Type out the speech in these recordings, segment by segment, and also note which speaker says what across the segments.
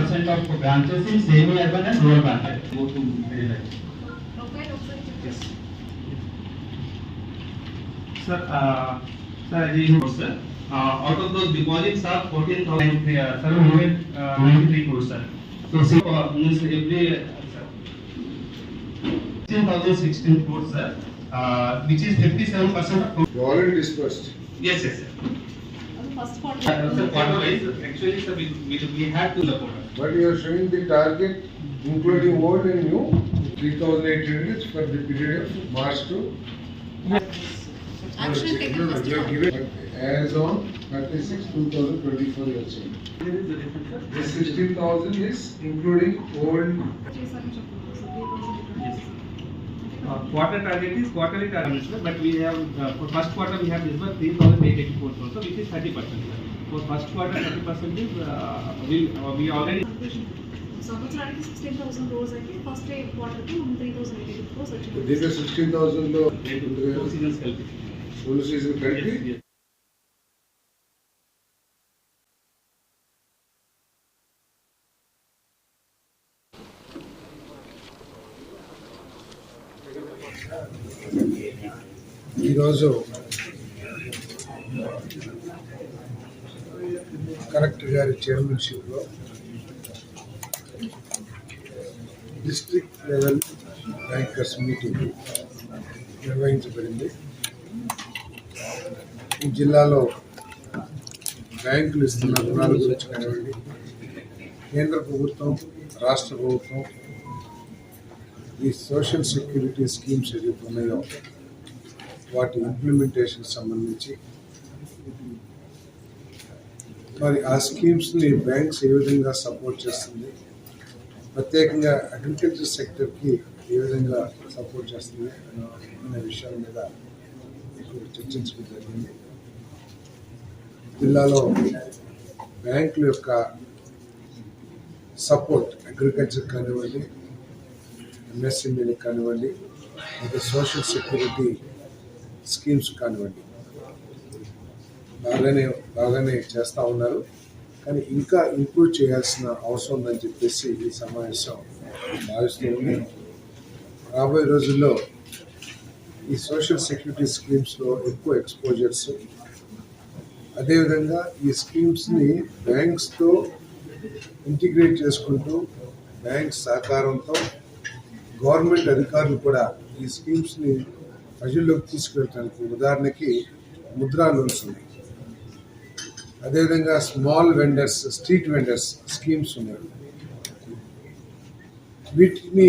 Speaker 1: 60% of branches in semi-urban and rural branches. Go to yes. Sir, sir, out of those deposits are 14,000. Sir, 93 crores, sir. So, means every 16,016 crores, sir, which is 57% of.
Speaker 2: You already disbursed.
Speaker 1: Yes, yes, sir.
Speaker 3: First quarter.
Speaker 1: Sir, quarter-wise, actually, sir, we had to the quarter.
Speaker 2: But you are showing the target, including old and new, 3,800 for the period of March to.
Speaker 3: Action taken
Speaker 2: No,
Speaker 3: first
Speaker 2: you have
Speaker 3: quarter.
Speaker 2: given as on 36/2024 you are saying.
Speaker 1: There is the difference, sir.
Speaker 2: This 16,000 is including old.
Speaker 1: Yes. Quarter target is quarterly target, sir, but we have for first quarter we have disbursed 3,884 crores, so which is 30%. For first quarter 30% is we already.
Speaker 3: సంవత్సరానికి 16,000 crores అయితే first quarter కి 3,880 crores వచ్చింది.
Speaker 2: దీంట్లో 16,000 లో
Speaker 1: seasons కలిపి
Speaker 2: full season కలిపి ఈరోజు collector గారి చైర్మన్షిప్లో డిస్ట్రిక్ట్ లెవెల్ బ్యాంకర్స్ మీటింగ్ నిర్వహించబడింది. ఈ జిల్లాలో బ్యాంకులు ఇస్తున్న రుణాల గురించి కానివ్వండి, కేంద్ర ప్రభుత్వం, రాష్ట్ర ప్రభుత్వం ఈ సోషల్ సెక్యూరిటీ స్కీమ్స్ ఏదైతే ఉన్నాయో వాటి ఇంప్లిమెంటేషన్ సంబంధించి మరి ఆ స్కీమ్స్ని బ్యాంక్స్ ఏ విధంగా సపోర్ట్ చేస్తుంది, ప్రత్యేకంగా అగ్రికల్చర్ సెక్టర్కి ఏ విధంగా సపోర్ట్ చేస్తుంది అనే విషయాల మీద ఇప్పుడు చర్చించడం జరిగింది. జిల్లాలో బ్యాంకుల యొక్క సపోర్ట్ అగ్రికల్చర్ కానివ్వండి, ఎంఎస్ఎంఈలకు కానివ్వండి, లేదా సోషల్ సెక్యూరిటీ స్కీమ్స్ కానివ్వండి బాగానే చేస్తూ ఉన్నారు. కానీ ఇంకా ఇంప్రూవ్ చేయాల్సిన అవసరం ఉందని చెప్పేసి ఈ సమావేశం భావిస్తూ ఉంది. రాబోయే రోజుల్లో ఈ సోషల్ సెక్యూరిటీ స్కీమ్స్లో ఎక్కువ ఎక్స్పోజర్స్, అదేవిధంగా ఈ స్కీమ్స్ని బ్యాంక్స్తో ఇంటిగ్రేట్ చేసుకుంటూ బ్యాంక్ సహకారంతో గవర్నమెంట్ అధికారులు కూడా ఈ స్కీమ్స్ని ప్రజల్లోకి తీసుకెళ్ళడానికి, ఉదాహరణకి ముద్రా లోన్స్ ఉన్నాయి, అదేవిధంగా small vendors, street vendors schemes ఉన్నాయి. వీటిని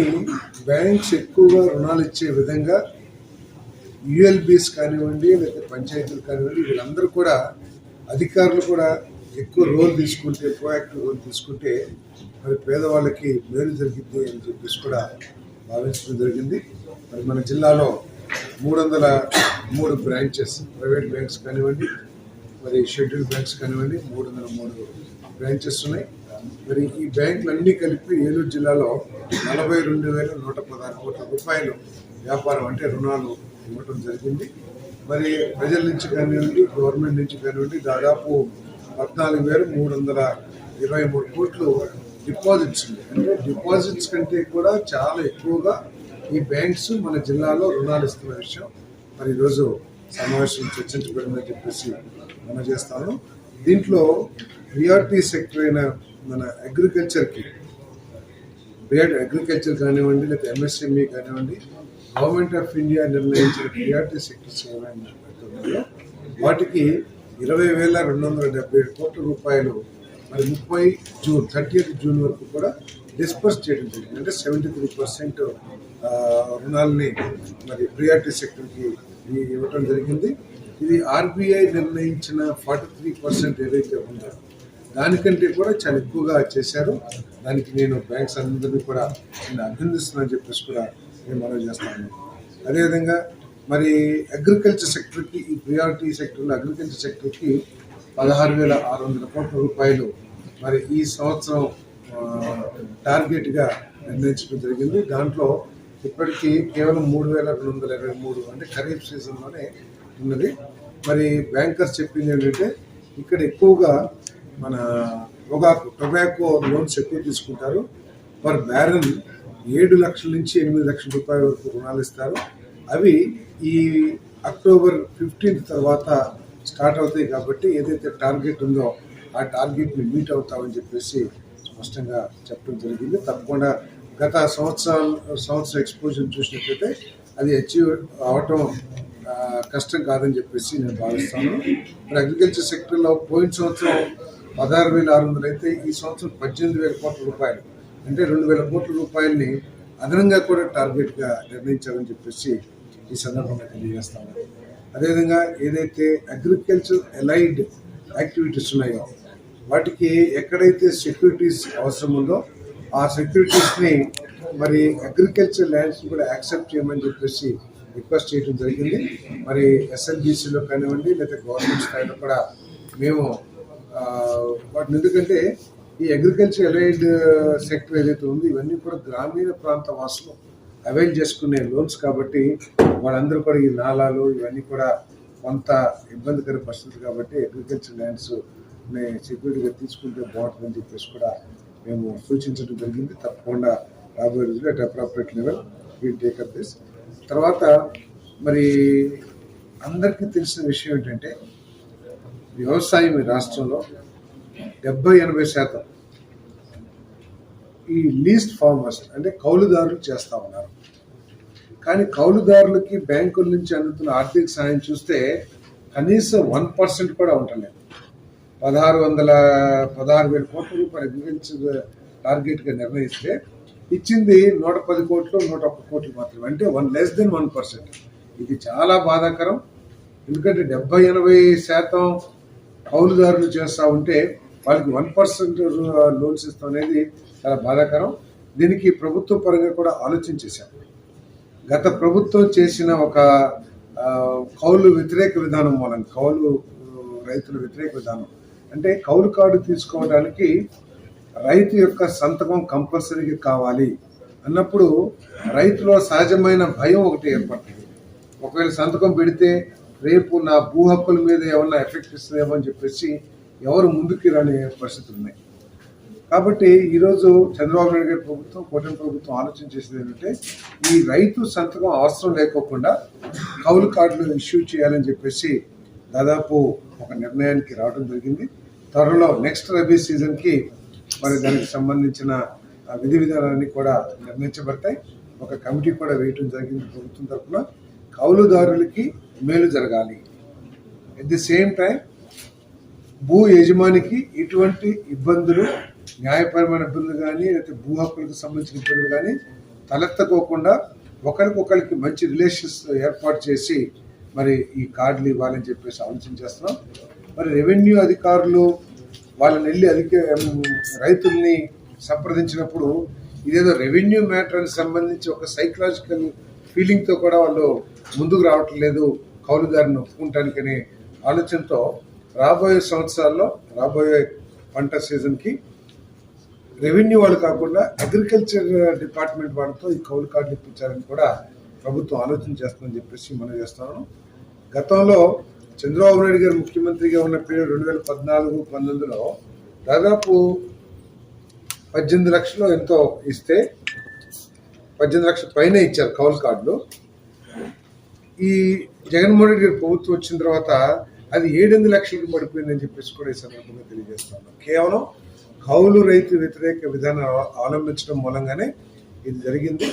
Speaker 2: బ్యాంక్స్ ఎక్కువగా రుణాలు ఇచ్చే విధంగా యుఎల్బీస్ కానివ్వండి, లేదా పంచాయతీలు కానివ్వండి, వీళ్ళందరూ కూడా అధికారులు కూడా ఎక్కువ రోల్ తీసుకుంటే, ప్రోయాక్టివ్ రోల్ తీసుకుంటే మరి పేదవాళ్ళకి మేలు జరిగింది అని చెప్పేసి కూడా భావించడం జరిగింది. మరి మన జిల్లాలో 303 బ్రాంచెస్, ప్రైవేట్ బ్యాంక్స్ కానివ్వండి, మరి షెడ్యూల్డ్ బ్యాంక్స్ కానివ్వండి, 303 బ్రాంచెస్ ఉన్నాయి. మరి ఈ బ్యాంకులు అన్నీ కలిపి ఏలూరు జిల్లాలో 42,116 కోట్ల రూపాయలు వ్యాపారం అంటే రుణాలు ఇవ్వడం జరిగింది. మరి ప్రజల నుంచి కానివ్వండి, గవర్నమెంట్ నుంచి కానివ్వండి దాదాపు 14,323 కోట్లు డిపాజిట్స్ ఉన్నాయి. అంటే డిపాజిట్స్ కంటే కూడా చాలా ఎక్కువగా ఈ బ్యాంక్స్ మన జిల్లాలో రుణాలు ఇస్తున్న విషయం మరి ఈరోజు సమావేశం చర్చించబడిందని చెప్పేసి మనం చేస్తాను. దీంట్లో ప్రియారిటీ సెక్టర్ అయిన మన అగ్రికల్చర్కి, అగ్రికల్చర్ కానివ్వండి, లేదా ఎంఎస్ఎంఈ కానివ్వండి, గవర్నమెంట్ ఆఫ్ ఇండియా నిర్ణయించిన ప్రియారిటీ సెక్టర్స్ ఏమైనా పెడుతున్నాయో వాటికి 20,277 కోట్ల రూపాయలు మరి 30th జూన్ వరకు కూడా డిస్పర్స్ చేయడం జరిగింది. అంటే 73% రుణాలని మరి ప్రియారిటీ సెక్టర్కి ఇవ్వటం జరిగింది. ఇది ఆర్బీఐ నిర్ణయించిన 43% ఏదైతే ఉందో దానికంటే కూడా చాలా ఎక్కువగా చేశారు. దానికి నేను బ్యాంక్స్ అందరినీ కూడా నేను అభినందిస్తున్నానని చెప్పేసి కూడా నేను మనవి చేస్తాను. అదేవిధంగా మరి అగ్రికల్చర్ సెక్టర్కి, ఈ ప్రియారిటీ సెక్టర్లో అగ్రికల్చర్ సెక్టర్కి 16,600 కోట్ల రూపాయలు మరి ఈ సంవత్సరం టార్గెట్గా నిర్ణయించడం జరిగింది. దాంట్లో ఇప్పటికీ కేవలం 3,223 అంటే ఖరీఫ్ సీజన్లోనే ఉన్నది. మరి బ్యాంకర్స్ చెప్పింది ఏంటంటే ఇక్కడ ఎక్కువగా మన పొగాకు టొబాకో లోన్స్ ఎక్కువ తీసుకుంటారు. పర్ బ్యారెల్ 7 లక్షల నుంచి 8 లక్షల రూపాయల వరకు రుణాలు ఇస్తారు. అవి ఈ అక్టోబర్ 15 తర్వాత స్టార్ట్ అవుతాయి కాబట్టి ఏదైతే టార్గెట్ ఉందో ఆ టార్గెట్ని మీట్ అవుతామని చెప్పేసి స్పష్టంగా చెప్పడం జరిగింది. తప్పకుండా గత సంవత్సరం ఎక్స్పోజర్ చూసినట్లయితే అది అచీవ్ అవటం కష్టం కాదని చెప్పేసి నేను భావిస్తాను. మరి అగ్రికల్చర్ సెక్టర్లో పోయిన సంవత్సరం 16,600 అయితే ఈ సంవత్సరం 18,000 కోట్ల రూపాయలు, అంటే 2,000 కోట్ల రూపాయలని అదనంగా కూడా టార్గెట్గా నిర్ణయించాలని చెప్పేసి ఈ సందర్భంగా తెలియజేస్తాను. అదేవిధంగా ఏదైతే అగ్రికల్చర్ అలైడ్ యాక్టివిటీస్ ఉన్నాయో వాటికి ఎక్కడైతే సెక్యూరిటీస్ అవసరం ఉందో ఆ సెక్యూరిటీస్ని మరి అగ్రికల్చర్ ల్యాండ్స్ కూడా యాక్సెప్ట్ చేయమని చెప్పేసి రిక్వెస్ట్ చేయడం జరిగింది. మరి ఎస్ఎల్బీసీలో కానివ్వండి లేదా గవర్నమెంట్ స్థాయిలో కూడా మేము వాటిని, ఎందుకంటే ఈ అగ్రికల్చర్ అలైడ్ సెక్టర్ ఏదైతే ఉందో ఇవన్నీ కూడా గ్రామీణ ప్రాంత వాసులు అవైల్ చేసుకునే లోన్స్ కాబట్టి వాళ్ళందరూ కూడా ఈ నాలాలు ఇవన్నీ కూడా కొంత ఇబ్బందికర పరిస్థితి కాబట్టి అగ్రికల్చర్ ల్యాండ్స్ సెక్యూరిటీగా తీసుకుంటే బాగుంటుందని చెప్పేసి కూడా మేము సూచించడం జరిగింది. తప్పకుండా రాబోయే రోజుల్లో at appropriate level will take up this. తర్వాత మరి అందరికీ తెలిసిన విషయం ఏంటంటే వ్యవసాయం ఈ రాష్ట్రంలో 70-80% ఈ లీస్ట్ ఫార్మర్స్ అంటే కౌలుదారులు చేస్తూ ఉన్నారు. కానీ కౌలుదారులకి బ్యాంకుల నుంచి అందుతున్న ఆర్థిక సాయం చూస్తే కనీసం 1% కూడా ఉండలేదు. 16,000 కోట్ల రూపాయలు అగ్రికల్చర్ టార్గెట్గా నిర్ణయిస్తే ఇచ్చింది 110 కోట్లు 101 కోట్లు మాత్రమే, అంటే లెస్ దెన్ 1%. ఇది చాలా బాధాకరం. ఎందుకంటే 70-80% కౌలుదారులు చేస్తూ ఉంటే వాళ్ళకి 1% లోన్స్ ఇస్తాం అనేది చాలా బాధాకరం. దీనికి ప్రభుత్వ పరంగా కూడా ఆలోచించేశాం. గత ప్రభుత్వం చేసిన ఒక కౌలు వ్యతిరేక విధానం మూలంగా, కౌలు రైతుల వ్యతిరేక విధానం అంటే కౌలు కార్డు తీసుకోవడానికి రైతు యొక్క సంతకం కంపల్సరీగా కావాలి అన్నప్పుడు రైతులో సహజమైన భయం ఒకటి ఏర్పడుతుంది. ఒకవేళ సంతకం పెడితే రేపు నా భూ హక్కుల మీద ఏమన్నా ఎఫెక్ట్ ఇస్తుందేమో అని చెప్పేసి ఎవరు ముందుకు రాని పరిస్థితులు ఉన్నాయి. కాబట్టి ఈరోజు చంద్రబాబు నాయుడు గారి ప్రభుత్వం, కూటమి ప్రభుత్వం ఆలోచన చేసేది ఏంటంటే ఈ రైతు సంతకం అవసరం లేకోకుండా కౌలు కార్డులు ఇష్యూ చేయాలని చెప్పేసి దాదాపు ఒక నిర్ణయానికి రావడం జరిగింది. త్వరలో నెక్స్ట్ రబీ సీజన్కి మరి దానికి సంబంధించిన విధి విధానాన్ని కూడా నిర్ణయించబడతాయి. ఒక కమిటీ కూడా వేయటం జరిగింది ప్రభుత్వం తరఫున. కౌలుదారులకి మేలు జరగాలి, ఎట్ ది సేమ్ టైం భూ యజమానికి ఇటువంటి ఇబ్బందులు, న్యాయపరమైన ఇబ్బందులు కానీ లేకపోతే భూ హక్కులకు సంబంధించిన ఇబ్బందులు కానీ తలెత్తకోకుండా ఒకరికొకరికి మంచి రిలేషన్స్ ఏర్పాటు చేసి మరి ఈ కార్డులు ఇవ్వాలని చెప్పేసి ఆలోచన చేస్తున్నాం. మరి రెవెన్యూ అధికారులు వాళ్ళని వెళ్ళి రైతుల్ని సంప్రదించినప్పుడు ఇదేదో రెవెన్యూ మ్యాటర్కి సంబంధించి ఒక సైకలాజికల్ ఫీలింగ్తో కూడా వాళ్ళు ముందుకు రావటం లేదు కౌలుదారిని ఒప్పుకుంటానికనే ఆలోచనతో రాబోయే సంవత్సరాల్లో రాబోయే పంట సీజన్కి రెవెన్యూ వాళ్ళు కాకుండా అగ్రికల్చర్ డిపార్ట్మెంట్ వాళ్ళతో ఈ కౌలు కార్డులు ఇప్పించాలని కూడా ప్రభుత్వం ఆలోచన చేస్తుందని చెప్పేసి మనం చేస్తున్నాను. గతంలో చంద్రబాబు నాయుడు గారు ముఖ్యమంత్రిగా ఉన్న పీరియడ్ 2014-19లో దాదాపు 18 లక్షలు ఎంతో ఇస్తే 18 లక్షల పైన ఇచ్చారు కౌలు కార్డులు. ఈ జగన్మోహన్ రెడ్డి గారి ప్రభుత్వం వచ్చిన తర్వాత అది 7-8 లక్షలకు పడిపోయిందని చెప్పేసి కూడా ఈ సందర్భంగా తెలియజేస్తున్నాను. కేవలం కౌలు రైతు వ్యతిరేక విధానం అవలంబించడం మూలంగానే ఇది జరిగింది.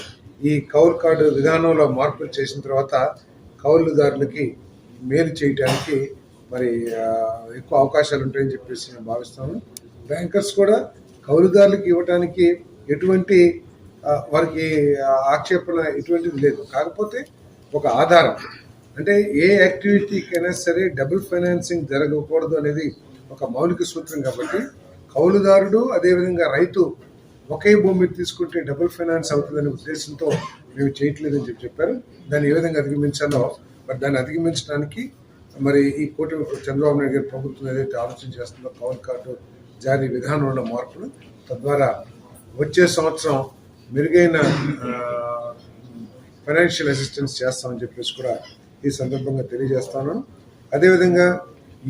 Speaker 2: ఈ కౌలు కార్డు విధానంలో మార్పులు చేసిన తర్వాత కౌలుదారులకి మేలు చేయడానికి మరి ఎక్కువ అవకాశాలు ఉంటాయని చెప్పేసి నేను భావిస్తాను. బ్యాంకర్స్ కూడా కౌలుదారులకు ఇవ్వడానికి ఎటువంటి వారికి ఆక్షేపణ ఎటువంటిది లేదు. కాకపోతే ఒక ఆధారం, అంటే ఏ యాక్టివిటీకైనా సరే డబుల్ ఫైనాన్సింగ్ జరగకూడదు అనేది ఒక మౌలిక సూత్రం కాబట్టి కౌలుదారుడు అదేవిధంగా రైతు ఒకే భూమి తీసుకుంటే డబుల్ ఫైనాన్స్ అవుతుందనే ఉద్దేశంతో మేము చేయట్లేదని చెప్పారు. దాన్ని ఏ విధంగా అధిగమించాలో మరి దాన్ని అధిగమించడానికి మరి ఈ కూటమి చంద్రబాబు నాయుడు గారి ప్రభుత్వం ఏదైతే ఆలోచన చేస్తుందో కౌలు కార్డు జారీ విధానంలో మార్పులు, తద్వారా వచ్చే సంవత్సరం మెరుగైన ఫైనాన్షియల్ అసిస్టెన్స్ చేస్తామని చెప్పేసి కూడా ఈ సందర్భంగా తెలియజేస్తాను. అదేవిధంగా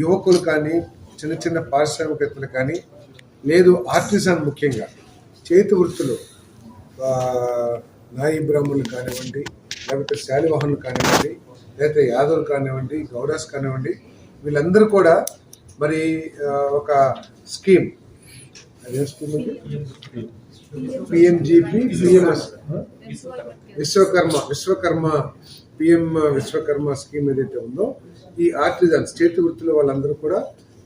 Speaker 2: యువకులు కానీ చిన్న చిన్న పారిశ్రామికవేత్తలు కానీ లేదు ఆర్టిజన్ ముఖ్యంగా చేతి వృత్తులు నాయి బ్రాహ్మణులు కానివ్వండి, లేకపోతే శాలివాహనులు కానివ్వండి, లేకపోతే యాదవులు కానివ్వండి, గౌడాస్ కానివ్వండి, వీళ్ళందరూ కూడా మరి ఒక స్కీమ్, అదే స్కీమ్ అండి, PMGP PMS Vishwakarma PM Vishwakarma scheme ఏదైతే ఉందో ఈ ఆర్టిజన్స్ చేతి వృత్తుల వాళ్ళందరూ కూడా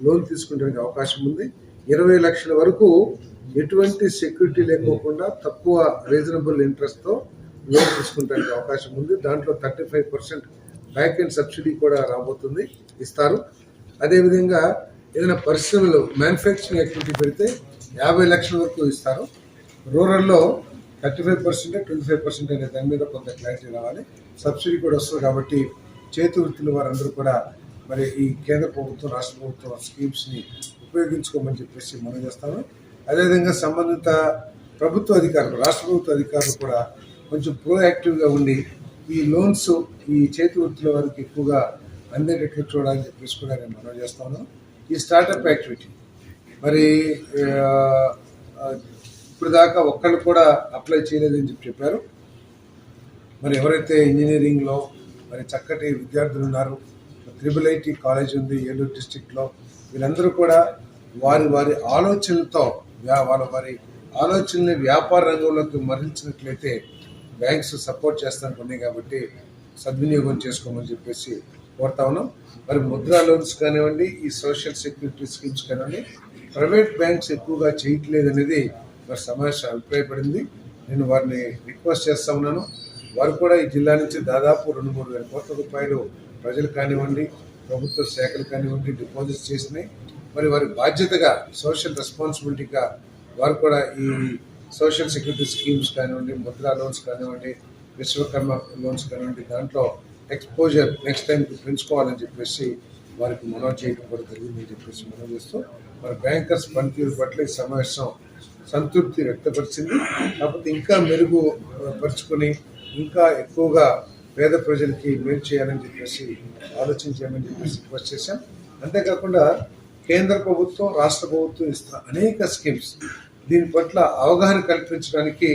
Speaker 2: లోన్ తీసుకునే అవకాశం ఉంది. 20 లక్షల వరకు ఎటువంటి సెక్యూరిటీ లేకోకుండా తక్కువ రీజనబుల్ ఇంట్రెస్ట్తో లోన్ తీసుకుంటానికి అవకాశం ఉంది. దాంట్లో 35% బ్యాక్ అండ్ సబ్సిడీ కూడా రాబోతుంది, ఇస్తారు. అదేవిధంగా ఏదైనా పరిశ్రమలు మ్యానుఫ్యాక్చరింగ్ యాక్టివిటీ పెడితే 50 లక్షల వరకు ఇస్తారు. రూరల్లో 35%, 25% అనే దాని మీద కొంత క్లారిటీ రావాలి. సబ్సిడీ కూడా వస్తుంది కాబట్టి చేతి వృత్తుల వారందరూ కూడా మరి ఈ కేంద్ర ప్రభుత్వం, రాష్ట్ర ప్రభుత్వం స్కీమ్స్ని ఉపయోగించుకోమని చెప్పేసి మనం చేస్తాము. అదేవిధంగా సంబంధిత ప్రభుత్వ అధికారులు, రాష్ట్ర ప్రభుత్వ అధికారులు కూడా కొంచెం ప్రోయాక్టివ్గా ఉండి ఈ లోన్స్ ఈ చేతి వృత్తుల వారికి ఎక్కువగా అందేటట్లు చూడాలని చెప్పేసి కూడా నేను మనం చేస్తాను. ఈ స్టార్టప్ యాక్టివిటీ మరి ఇప్పుడు దాకా ఒక్కళ్ళు కూడా అప్లై చేయలేదని చెప్పారు. మరి ఎవరైతే ఇంజనీరింగ్లో మరి చక్కటి విద్యార్థులు ఉన్నారు, IIIT కాలేజ్ ఉంది ఏలూరు డిస్టిక్లో, వీళ్ళందరూ కూడా వారి ఆలోచనలతో వారి ఆలోచనల్ని వ్యాపార రంగంలోకి మరల్చినట్లయితే బ్యాంక్స్ సపోర్ట్ చేస్తానికి ఉన్నాయి కాబట్టి సద్వినియోగం చేసుకోమని చెప్పేసి కోరుతా ఉన్నాం. మరి ముద్రా లోన్స్ కానివ్వండి, ఈ సోషల్ సెక్యూరిటీ స్కీమ్స్ కానివ్వండి, ప్రైవేట్ బ్యాంక్స్ ఎక్కువగా చేయట్లేదు అనేది మరి సమావేశం అభిప్రాయపడింది. నేను వారిని రిక్వెస్ట్ చేస్తా ఉన్నాను. వారు కూడా ఈ జిల్లా నుంచి దాదాపు 2-3 వేల కోట్ల రూపాయలు ప్రజలు కానివ్వండి, ప్రభుత్వ శాఖలు కానివ్వండి డిపాజిట్స్ చేసినాయి. మరి వారి బాధ్యతగా సోషల్ రెస్పాన్సిబిలిటీగా వారు కూడా ఈ సోషల్ సెక్యూరిటీ స్కీమ్స్ కానివ్వండి, ముద్రా లోన్స్ కానివ్వండి, విశ్వకర్మ లోన్స్ కానివ్వండి, దాంట్లో ఎక్స్పోజర్ నెక్స్ట్ టైంకి పెంచుకోవాలని చెప్పేసి వారికి మనవి చేయడం కూడా జరిగిందని చెప్పేసి మనం చేస్తూ మరి బ్యాంకర్స్ పనితీరు పట్ల ఈ సమావేశం సంతృప్తి వ్యక్తపరిచింది. కాకపోతే ఇంకా మెరుగుపరుచుకొని ఇంకా ఎక్కువగా పేద ప్రజలకి మేలు చేయాలని చెప్పేసి ఆలోచించామని చెప్పేసి రిక్వెస్ట్ చేశాం. అంతేకాకుండా కేంద్ర ప్రభుత్వం, రాష్ట్ర ప్రభుత్వం ఇస్తున్న అనేక స్కీమ్స్ దీని పట్ల అవగాహన కల్పించడానికి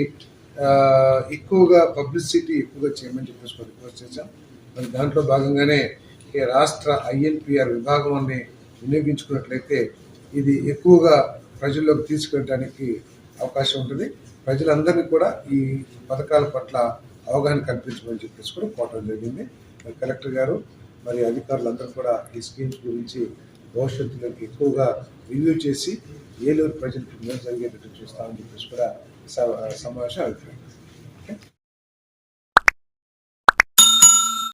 Speaker 2: ఎక్కువగా పబ్లిసిటీ ఎక్కువగా చేయమని చెప్పేసి రిక్వెస్ట్ చేశాం. మరి దాంట్లో భాగంగానే రాష్ట్ర INPR విభాగాన్ని వినియోగించుకున్నట్లయితే ఇది ఎక్కువగా ప్రజల్లోకి తీసుకెళ్ళడానికి అవకాశం ఉంటుంది. ప్రజలందరినీ కూడా ఈ పథకాల పట్ల అవగాహన కల్పించమని చెప్పేసి కూడా కోరడం జరిగింది. మరి కలెక్టర్ గారు మరి అధికారులందరూ కూడా ఈ స్కీమ్స్ గురించి భవిష్యత్తులోకి ఎక్కువగా రివ్యూ చేసి ఏలూరు ప్రజలకు మేలు జరిగేటట్టు చూస్తామని చెప్పేసి కూడా సమావేశం అభిప్రాయం.